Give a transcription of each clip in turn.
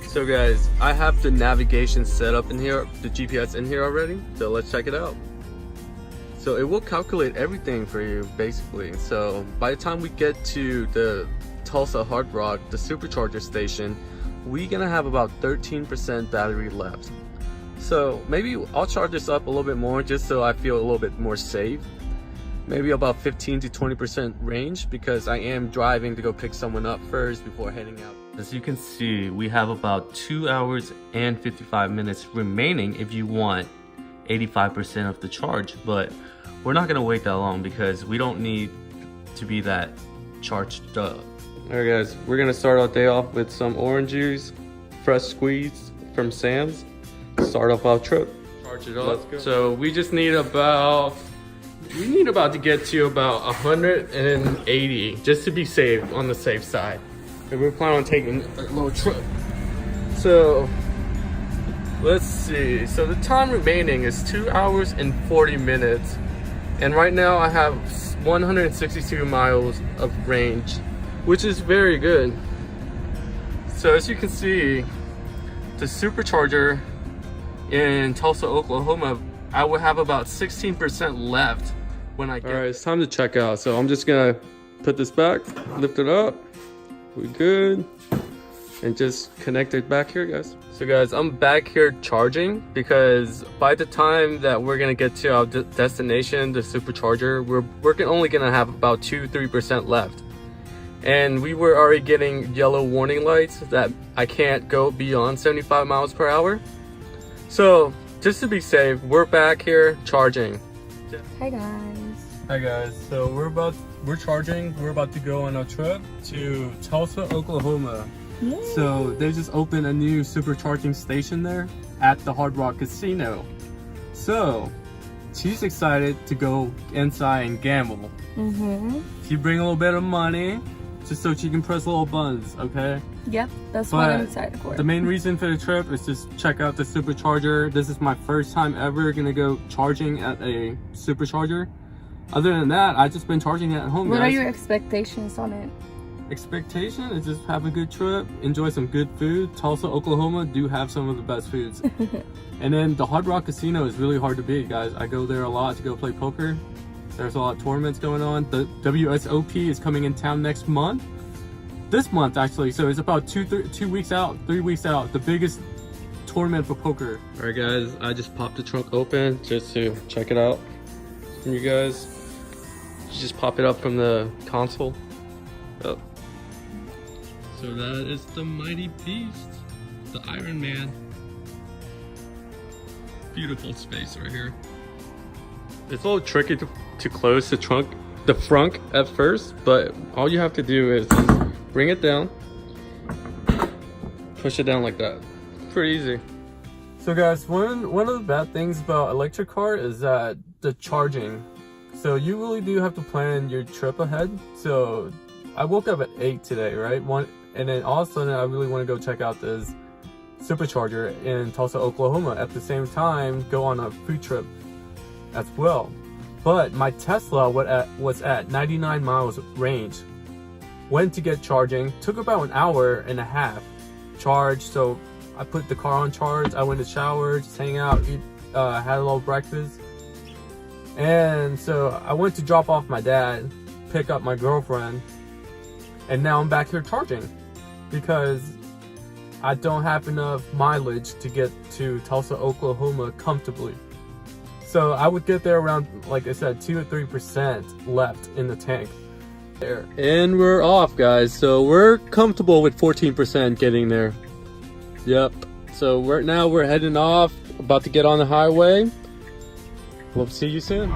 So guys, I have the navigation set up in here, the GPS in here already, so let's check it out. So it will calculate everything for you basically. So by the time we get to the Tulsa Hard Rock, the supercharger station, we're gonna have about 13% battery left. So maybe I'll charge this up a little bit more just so I feel a little bit more safe. Maybe about 15 to 20% range, because I am driving to go pick someone up first before heading out. As you can see, we have about 2 hours and 55 minutes remaining if you want 85% of the charge, but we're not gonna wait that long because we don't need to be that charged up. All right guys, we're gonna start our day off with some orange juice, fresh squeezed from Sam's. Start off our trip. Charge it up. Let's go. So we just need about to get to about 180 just to be safe, on the safe side. And we're planning on taking a little trip. So let's see. So the time remaining is 2 hours and 40 minutes. And right now I have 162 miles of range, which is very good. So as you can see, the supercharger in Tulsa, Oklahoma, I will have about 16% left when I get. All right, it's time to check out. So I'm just gonna put this back, lift it up. We good. And just connect it back here, guys. So guys, I'm back here charging because by the time that we're gonna get to our destination, the supercharger, we're only gonna have about 2-3% left. And we were already getting yellow warning lights that I can't go beyond 75 miles per hour. So just to be safe, we're back here charging. Hi guys. Hi guys. So we're charging. We're about to go on a trip to Tulsa, Oklahoma. Yay. So they just opened a new supercharging station there at the Hard Rock Casino. So she's excited to go inside and gamble. She bring a little bit of money just so she can press little buttons, okay? Yep, that's what I'm excited for. The main reason for the trip is just check out the supercharger. This is my first time ever gonna go charging at a supercharger. Other than that, I've just been charging at home. What are your expectations on it? Expectation is just have a good trip, enjoy some good food. Tulsa, Oklahoma do have some of the best foods. And then the Hard Rock Casino is really hard to beat, guys. I go there a lot to go play poker. There's a lot of tournaments going on. The WSOP is coming in town next month. This month, actually. So it's about 3 weeks out. The biggest tournament for poker. All right, guys. I just popped the trunk open just to check it out. And you guys, you just pop it up from the console. Oh. So that is the mighty beast, the Iron Man. Beautiful space right here. It's a little tricky to close the trunk, the front at first, but all you have to do is just bring it down, push it down like that. Pretty easy. So guys, one of the bad things about electric car is that the charging. So you really do have to plan your trip ahead. So I woke up at 8 today, right? And then all of a sudden I really want to go check out this supercharger in Tulsa, Oklahoma. At the same time, go on a food trip as well. But my Tesla was at 99 miles range. Went to get charging, took about an hour and a half charge. So I put the car on charge, I went to shower, just hang out, eat, had a little breakfast. And so I went to drop off my dad, pick up my girlfriend, and now I'm back here charging because I don't have enough mileage to get to Tulsa, Oklahoma comfortably. So I would get there around, like I said, 2 or 3% left in the tank. There. And we're off, guys. So we're comfortable with 14% getting there. Yep. So we're heading off, about to get on the highway. We'll see you soon.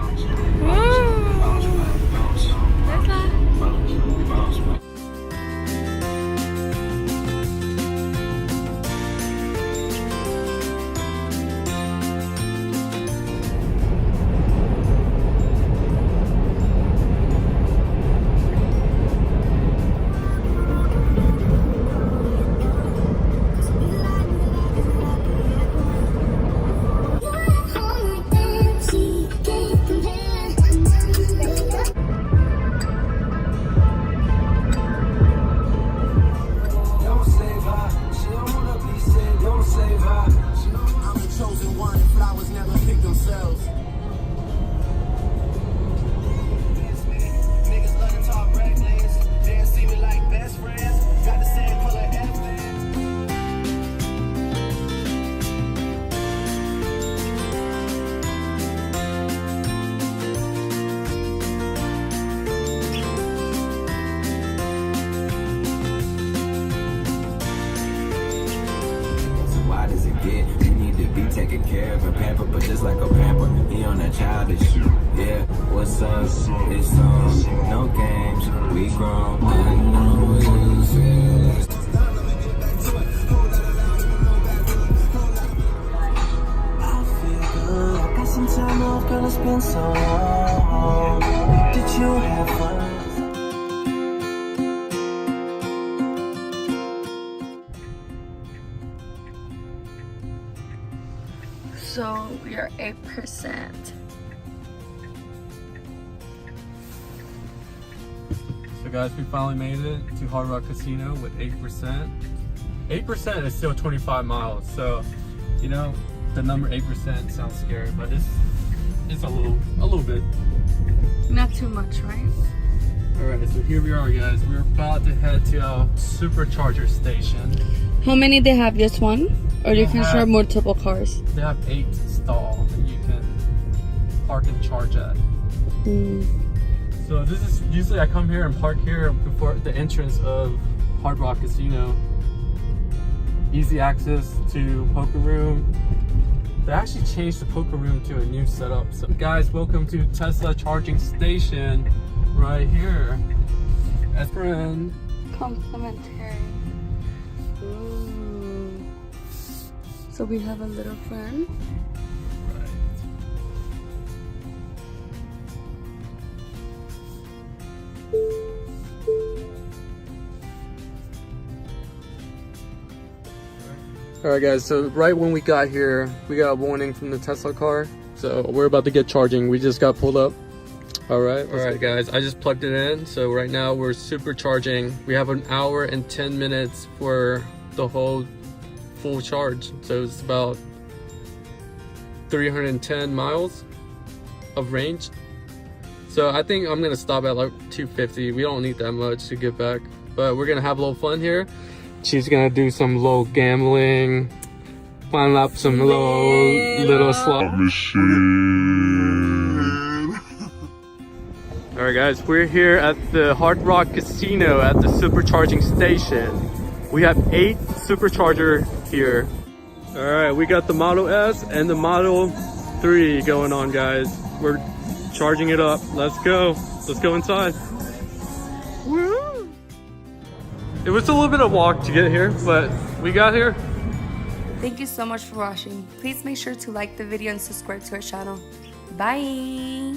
Can't compare. forget. You need to be taken care of and pampered, but just like a pamper, he on that childish shit. Yeah, what's up? It's no games, we grown. I know you feel I got some time off, girl, it's been so long. Did you have fun? So we are 8%. So guys, we finally made it to Hard Rock Casino with 8%. 8% is still 25 miles. So, you know, the number 8% sounds scary, but it's a little bit. Not too much, right? All right, so here we are, guys. We're about to head to our supercharger station. How many they have? Just one? Or you can have- share multiple cars? They have 8 stalls that you can park and charge at. So this is usually I come here and park here before the entrance of Hard Rock Casino. Easy access to poker room. They actually changed the poker room to a new setup. So guys, welcome to Tesla charging station right here. As friend. Complimentary. Ooh. So we have a little friend. Right. Alright guys, so right when we got here, we got a warning from the Tesla car. So we're about to get charging. We just got pulled up. Alright guys, I just plugged it in. So right now we're supercharging. We have an hour and 10 minutes for the whole full charge. So it's about 310 miles of range. So I think I'm gonna stop at like 250. We don't need that much to get back, but we're gonna have a little fun here. She's gonna do some low gambling, climb up some little slot machine. All right, guys, we're here at the Hard Rock Casino at the supercharging station. We have 8 supercharger here. All right, we got the Model S and the Model 3 going on, guys. We're charging it up. Let's go. Let's go inside. Woo! It was a little bit of walk to get here, but we got here. Thank you so much for watching. Please make sure to like the video and subscribe to our channel. Bye!